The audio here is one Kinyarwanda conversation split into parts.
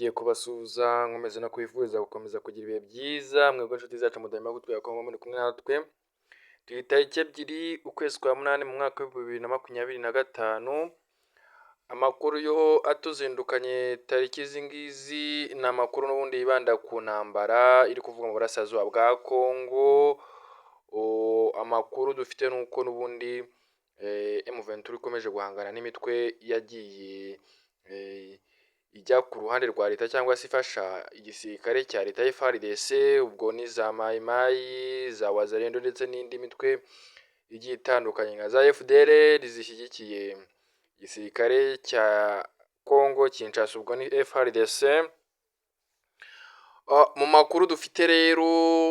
nongeye kubasuhuza nkomeza no kwifuriza gukomeza kugira ibihe byiza mwebwe inshuti zacu mudahema gutwara ko muri kumwe natwe. Turi tariki 2 ukwezi kwa munani mu mwaka wa 2025. Amakuru yo atuzindukanye tariki izi ngizi ni amakuru n'ubundi yibanda ku ntambara iri kuvuga mu burasirazuba bwa Kongo. Amakuru dufite nuko n'ubundi M23 ikomeje guhangana n'imitwe yagiye ijya ku ruhande rwa leta cyangwa se ifasha igisirikare cya leta FARDC, ubwo ni za Mai Mai, za Wazalendo ndetse n'indi mitwe igiye itandukanye nka za FDLR zishyigikiye igisirikare cya Kongo Kinshasa, ubwo ni FARDC. Mu makuru dufite rero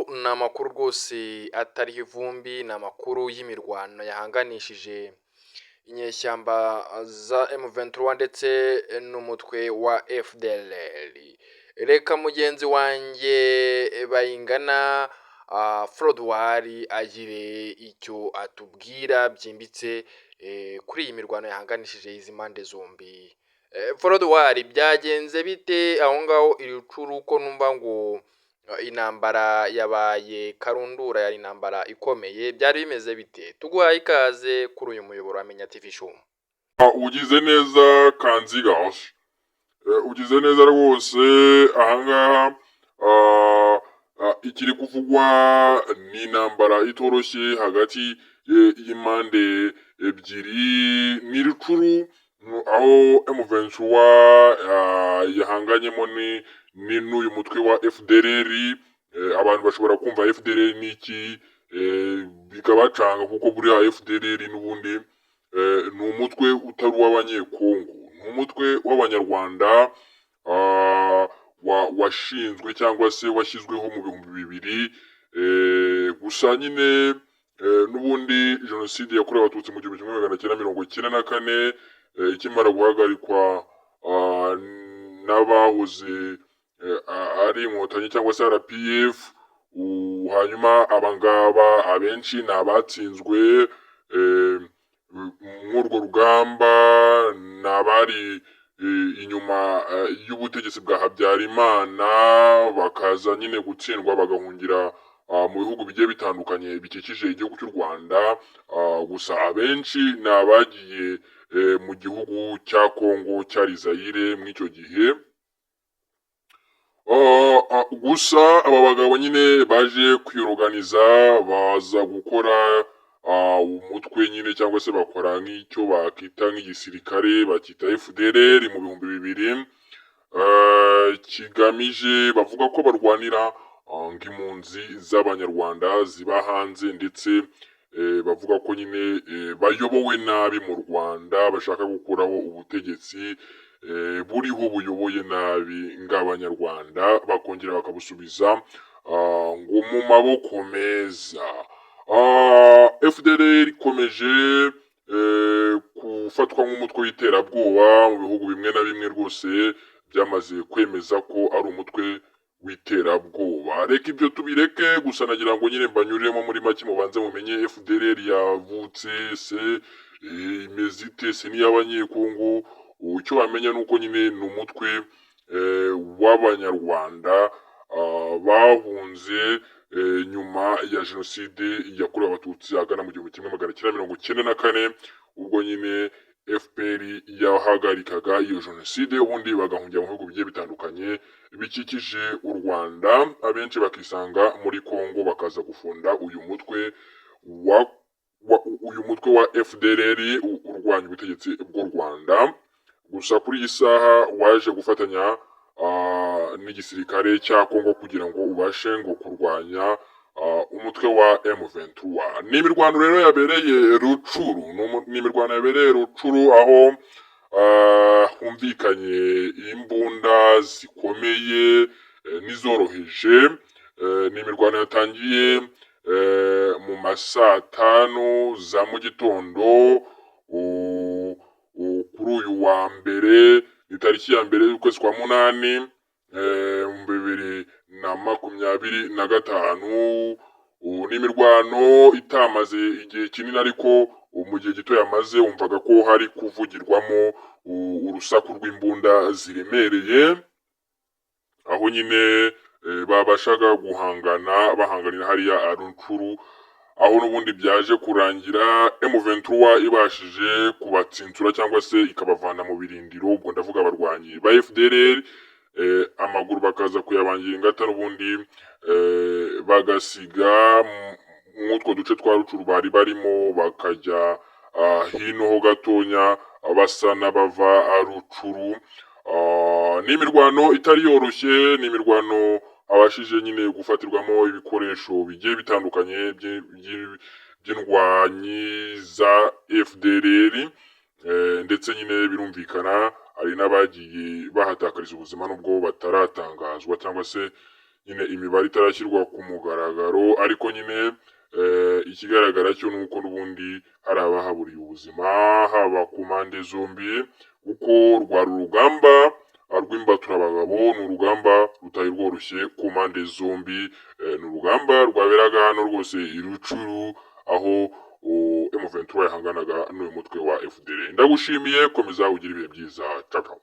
ni amakuru rwose atariho ivumbi, ni amakuru y'imirwano yahanganishije inyeshyamba za M23 ndetse n'umutwe wa FDLR. Reka mugenzi wanjye Bayingana Frodouard agire icyo atubwira byimbitse kuri iyi mirwano yahanganishije izi mpande zombi. Frodouard, byagenze bite aho ngaho iri curu ko numva ngo intambara yabaye karundura, yari intambara ikomeye, byari bimeze bite? Tuguhaye ikaze kuri uyu muyoboro wa Menya TV Show. Ugize neza Kanzigas, ugize neza rwose. Ahangaha ikiri kuvugwa ni intambara itoroshye hagati y'impande ebyiri n'iricuru, aho M23 yahanganyemo n'uyu mutwe wa FDLR. Abantu bashobora kumva FDLR n'iki bikabacanga, kuko buriya FDLR n'ubundi ni umutwe utari uw'abanyekongo, ni umutwe w'abanyarwanda washinzwe cyangwa se washyizweho mu 2000. Gusa nyine n'ubundi jenoside yakorewe abatutsi mu 1994 ikimara guhagarikwa n'abahoze ari inkotanyi cyangwa se RPF, hanyuma abangaba abenshi ni abatsinzwe nk'urwo rugamba, ni abari inyuma y'ubutegetsi bwa Habyarimana, bakaza nyine gutsindwa bagahungira mu bihugu bigiye bitandukanye bikikije igihugu cy'u Rwanda. Gusa abenshi ni abagiye mu gihugu cya Kongo cyari Zaire muri icyo gihe. Gusa aba bagabo nyine baje kwiyoganiza, baza gukora umutwe nyine cyangwa se bakora nk'icyo bakita nk'igisirikare, bakita FDLR mu 2000. Kigamije, bavuga ko barwanira nk'impunzi z'abanyarwanda ziba hanze, ndetse bavuga ko nyine bayobowe nabi mu Rwanda, bashaka gukuraho ubutegetsi buriho buyoboye nabi ng'abanyarwanda, bakongera bakabusubiza ngo mu maboko meza. FDLR ikomeje gufatwa nk'umutwe w'iterabwoba mu bihugu bimwe na bimwe, rwose byamaze kwemeza ko ari umutwe w'iterabwoba. Reka ibyo tubireke, gusa nagira ngo nyine mbanyuriremo muri make mubanze mumenye FDLR yavutse se, imeze ite se, n'iy'abanyekongo. Icyo wamenya nuko nyine ni umutwe w'abanyarwanda bahunze nyuma ya jenoside yakorewe abatutsi agana mu 1994, ubwo nyine FPR yahagarikaga iyo jenoside, ubundi bagahungira mu bihugu bigiye bitandukanye bikikije u Rwanda. Abenshi bakisanga muri Kongo, bakaza gufunda uyu mutwe wa FDLR urwanya ubutegetsi bw'u Rwanda. Gusa kuri iyi saha waje gufatanya n'igisirikare cya Kongo kugira ngo ubashe ngo kurwanya umutwe wa M23. Ni imirwano rero yabereye Rucuru, ni imirwano yabereye Rucuru, aho humvikanye imbunda zikomeye n'izoroheje. Ni imirwano yatangiye mu ma saa 5 za mu gitondo kuri uyu wa mbere, ni tariki ya mbere y'ukwezi kwa munani 2025. Ni imirwano itamaze igihe kinini, ariko mu gihe gito yamaze wumvaga ko hari kuvugirwamo urusaku rw'imbunda ziremereye. aho nyine babashaga bahanganira hariya Aruncuru, aho n'ubundi byaje kurangira M23 ibashije kubatsinsura cyangwa se ikabavana mu birindiro, ubwo ndavuga abarwanyi ba FDLR, amaguru bakaza kuyabangira ingata n'ubundi bagasiga mw'utwo duce twa Rucuru bari barimo bakajya hino ho gatonya basa n'abava Rucuru. Ni imirwano itari yoroshye, ni imirwano abashije nyine gufatirwamo ibikoresho bigiye bitandukanye by'indwanyi za FDLR, ndetse nyine birumvikana hari n'abagiye bahatakariza ubuzima nubwo bataratangazwa cyangwa se nyine imibare itarashyirwa ku mugaragaro, ariko nyine ikigaragara cyo nuko n'ubundi hari abahaburiye ubuzima haba ku mpande zombi, kuko rwari urugamba rw'imbaturabagabo, ni urugamba rutari rworoshye ku mpande zombi, ni urugamba rwaberaga hano rwose i Rucuru, aho M23 yahanganaga n'uyu mutwe wa FDLR. Ndagushimiye, komeza ugira ibihe byiza, ciao ciao.